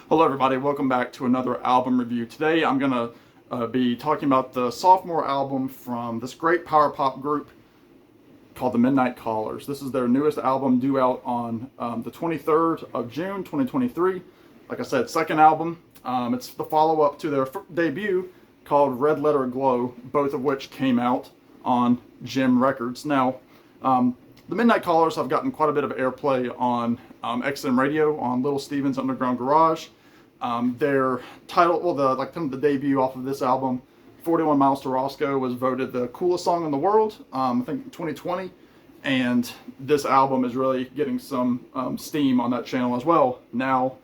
Hello everybody, welcome back to another album review. Today I'm going to be talking about the sophomore album from this great power pop group called the Midnight Callers. This is their newest album, due out on the 23rd of June 2023. Like I said, second album. It's the follow-up to their debut called Red Letter Glow, both of which came out on Gem Records. Now, the Midnight Callers have gotten quite a bit of airplay on XM Radio, on Little Steven's Underground Garage. Their title, well, the debut off of this album, 41 Miles to Roscoe, was voted the coolest song in the world, I think in 2020. And this album is really getting some steam on that channel as well. Now,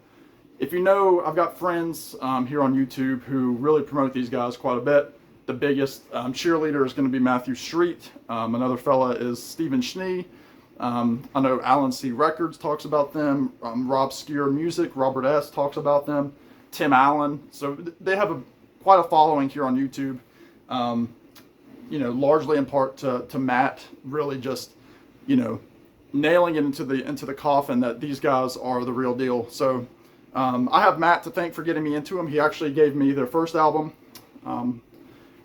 if you know, I've got friends here on YouTube who really promote these guys quite a bit. The biggest cheerleader is going to be Matthew Street. Another fella is Stephen Schnee. I know Alan C. Records talks about them. Rob Skier Music, Robert S. talks about them. Tim Allen. So they have quite a following here on YouTube. Largely in part to Matt really just, nailing it into the coffin that these guys are the real deal. So I have Matt to thank for getting me into them. He actually gave me their first album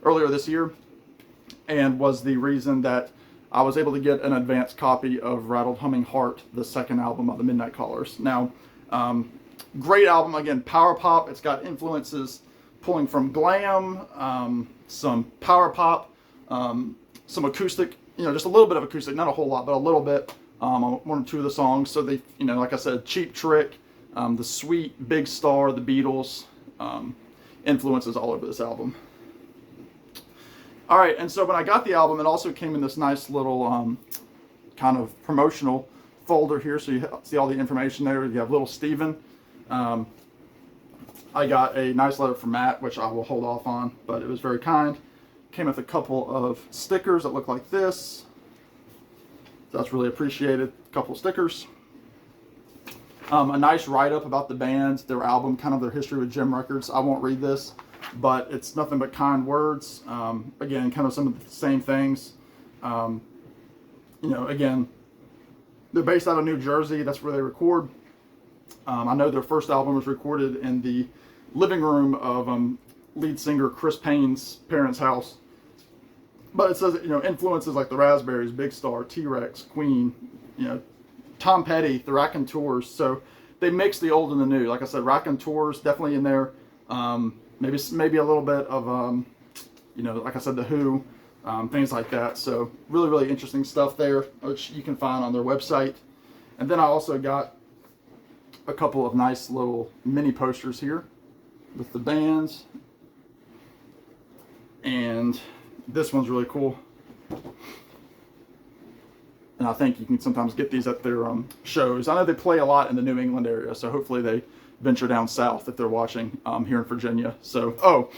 earlier this year, and was the reason that I was able to get an advanced copy of Rattled Humming Heart, the second album of the Midnight Callers. Now, great album, again, power pop. It's got influences pulling from glam, some power pop, some acoustic, just a little bit of acoustic, not a whole lot, but a little bit on one or two of the songs. So they, like I said, Cheap Trick, The Sweet, Big Star, The Beatles, influences all over this album. All right, and so when I got the album, it also came in this nice little kind of promotional folder here, so you see all the information there. You have Little Steven. I got a nice letter from Matt, which I will hold off on, but it was very kind. Came with a couple of stickers that look like this. That's really appreciated. A couple of stickers. A nice write-up about the band, their album, kind of their history with Gem Records. I won't read this, but it's nothing but kind words. Again, kind of some of the same things. Again, they're based out of New Jersey. That's where they record. I know their first album was recorded in the living room of lead singer Chris Payne's parents' house. But it says, influences like the Raspberries, Big Star, T-Rex, Queen, Tom Petty, the Raconteurs. So they mix the old and the new. Like I said, Raconteurs definitely in there. Maybe a little bit of, like I said, The Who, things like that. So really, really interesting stuff there, which you can find on their website. And then I also got a couple of nice little mini posters here with the bands. And this one's really cool. And I think you can sometimes get these at their shows. I know they play a lot in the New England area, so hopefully they venture down south if they're watching here in Virginia. So,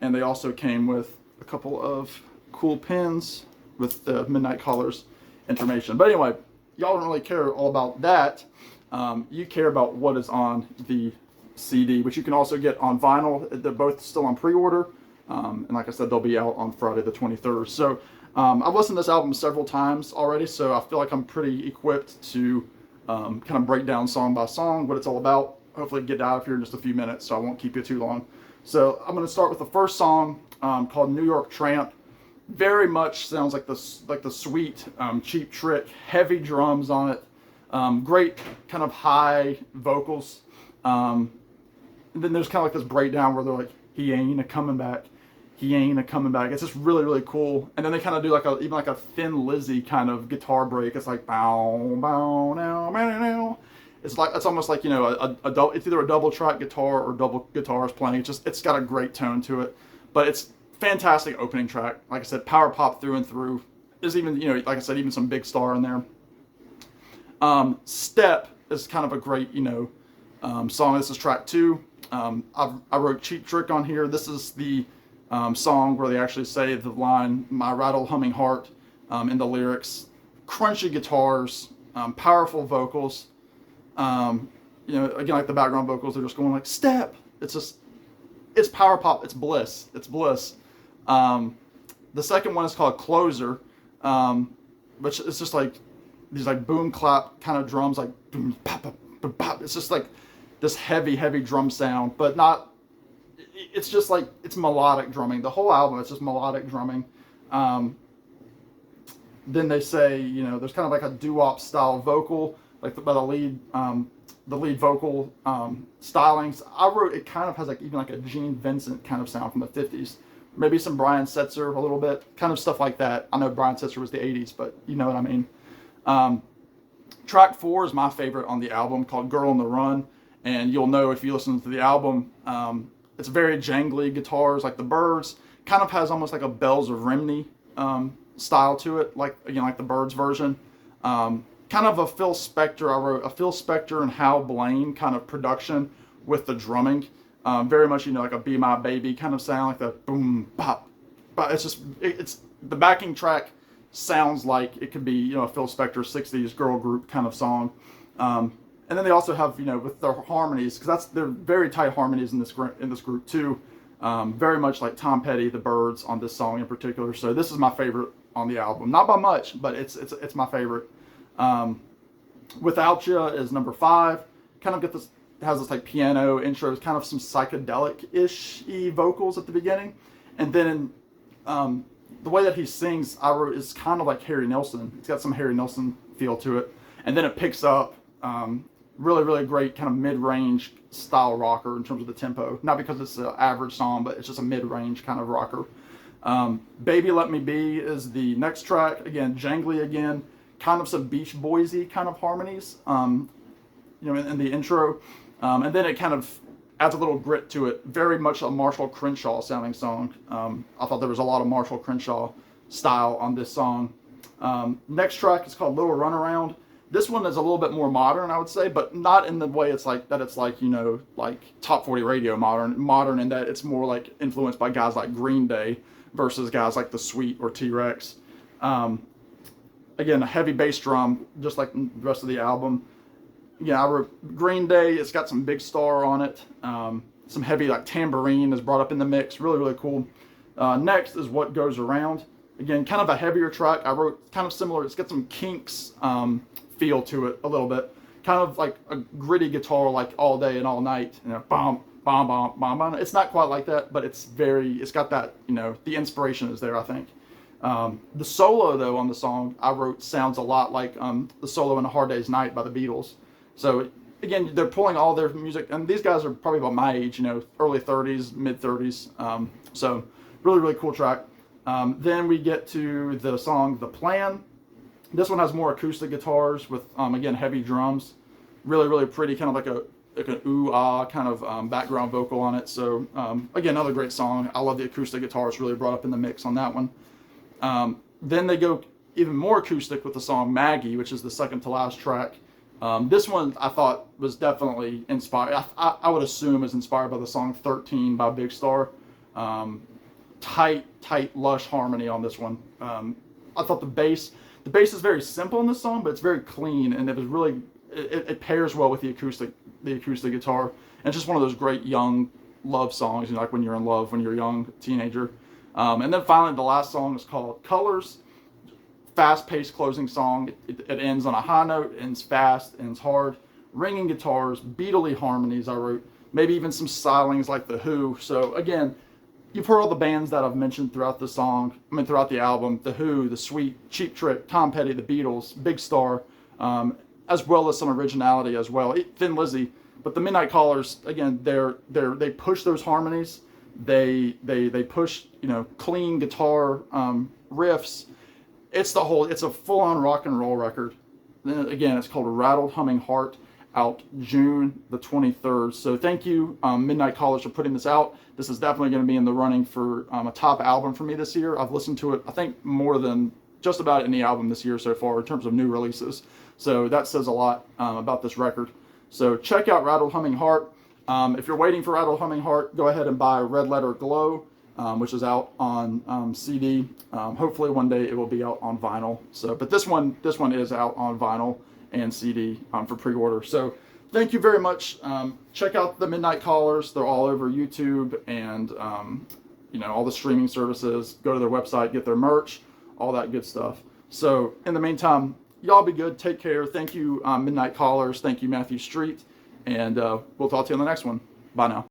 and they also came with a couple of cool pins with the Midnight Callers information. But anyway, y'all don't really care all about that. You care about what is on the CD, which you can also get on vinyl. They're both still on pre-order. And like I said, they'll be out on Friday the 23rd. So I've listened to this album several times already, so I feel like I'm pretty equipped to kind of break down song by song what it's all about. Hopefully get out of here in just a few minutes, so I won't keep you too long. So I'm going to start with the first song called New York Tramp. Very much sounds like the sweet Cheap Trick, heavy drums on it. Great kind of high vocals. And then there's kind of like this breakdown where they're like, he ain't a coming back. He ain't a coming back. It's just really, really cool. And then they kind of do even like a Thin Lizzy kind of guitar break. It's like bow, bow, now, now. It's almost like, it's either a double track guitar or double guitars playing. It's got a great tone to it. But it's fantastic opening track. Like I said, power pop through and through. There's even, like I said, even some Big Star in there. Step is kind of a great, song. This is track 2. I wrote Cheap Trick on here. This is the song where they actually say the line, my rattle humming heart, in the lyrics. Crunchy guitars, powerful vocals. Again, like the background vocals, they're just going like, step. It's power pop. It's bliss. It's bliss. The second one is called Closer, which is just like these like boom clap kind of drums, like boom, pop, pop, pop, pop. It's just like this heavy, heavy drum sound, but not. It's just like it's melodic drumming. The whole album, it's just melodic drumming. Then they say, you know, there's kind of like a doo-wop style vocal, like by the lead vocal stylings. I wrote it kind of has like even like a Gene Vincent kind of sound from the 50s. Maybe some Brian Setzer a little bit, kind of stuff like that. I know Brian Setzer was the 80s, but you know what I mean. Track 4 is my favorite on the album, called Girl on the Run. And you'll know if you listen to the album, it's very jangly guitars, like the Byrds. Kind of has almost like a Bells of Rhymney style to it, like again, like the Byrds version. Kind of a Phil Spector. I wrote a Phil Spector and Hal Blaine kind of production with the drumming. Very much, you know, like a Be My Baby kind of sound, like the boom, bop. But it's just, it's the backing track sounds like it could be, you know, a Phil Spector 60s girl group kind of song. And then they also have, you know, with their harmonies, because they're very tight harmonies in this group too. Very much like Tom Petty, the Byrds on this song in particular. So this is my favorite on the album, not by much, but it's my favorite. Without Ya is number 5. Kind of has this like piano intro, kind of some psychedelic-ish vocals at the beginning, and then the way that he sings, I wrote, is kind of like Harry Nilsson. It's got some Harry Nilsson feel to it, and then it picks up. Really, really great kind of mid-range style rocker in terms of the tempo. Not because it's an average song, but it's just a mid-range kind of rocker. Baby Let Me Be is the next track. Again, jangly again. Kind of some Beach Boys-y kind of harmonies, you know, in the intro. And then it kind of adds a little grit to it. Very much a Marshall Crenshaw sounding song. I thought there was a lot of Marshall Crenshaw style on this song. Next track is called Little Runaround. This one is a little bit more modern, I would say, but not in the way it's like, you know, like Top 40 Radio modern in that it's more like influenced by guys like Green Day versus guys like The Sweet or T-Rex. Again, a heavy bass drum, just like the rest of the album. Yeah, I wrote Green Day. It's got some Big Star on it. Some heavy like tambourine is brought up in the mix. Really, really cool. Next is What Goes Around. Again, kind of a heavier track. I wrote kind of similar. It's got some Kinks feel to it a little bit. Kind of like a gritty guitar, like All Day and All Night. You know, bom, bom, bom, bom, bom. It's not quite like that, but it's got that, you know, the inspiration is there, I think. The solo, though, on the song, I wrote sounds a lot like the solo in A Hard Day's Night by the Beatles. So, again, they're pulling all their music, and these guys are probably about my age, you know, early 30s, mid 30s. So, really, really cool track. Then we get to the song The Plan. This one has more acoustic guitars with, again, heavy drums. Really, really pretty, kind of like an ooh-ah kind of background vocal on it. So, again, another great song. I love the acoustic guitars really brought up in the mix on that one. Then they go even more acoustic with the song Maggie, which is the second to last track. This one I thought was definitely inspired. I would assume is inspired by the song 13 by Big Star. Tight, lush harmony on this one. I thought the bass is very simple in this song, but it's very clean, and it was really, it pairs well with the acoustic guitar. And it's just one of those great young love songs, you know, like when you're in love, when you're a young teenager. And then finally, the last song is called Colors. Fast-paced closing song. It ends on a high note, ends fast, ends hard. Ringing guitars, beatly harmonies I wrote. Maybe even some stylings like The Who. So again, you've heard all the bands that I've mentioned throughout throughout the album. The Who, The Sweet, Cheap Trick, Tom Petty, The Beatles, Big Star, as well as some originality as well. Thin Lizzy. But the Midnight Callers, again, they push those harmonies. They push, you know, clean guitar riffs. It's a full-on rock and roll record. Then again, it's called Rattled Humming Heart, out June the 23rd. So thank you, Midnight Callers, for putting this out. This is definitely going to be in the running for a top album for me this year. I've listened to it, I think, more than just about any album this year so far in terms of new releases. So that says a lot about this record. So check out Rattled Humming Heart. If you're waiting for Rattled Humming Heart, go ahead and buy Red Letter Glow, which is out on CD. Hopefully one day it will be out on vinyl. So, but this one is out on vinyl and CD for pre-order. So thank you very much. Check out the Midnight Callers. They're all over YouTube and you know, all the streaming services. Go to their website, get their merch, all that good stuff. So in the meantime, y'all be good. Take care. Thank you, Midnight Callers. Thank you, Matthew Street. And we'll talk to you on the next one. Bye now.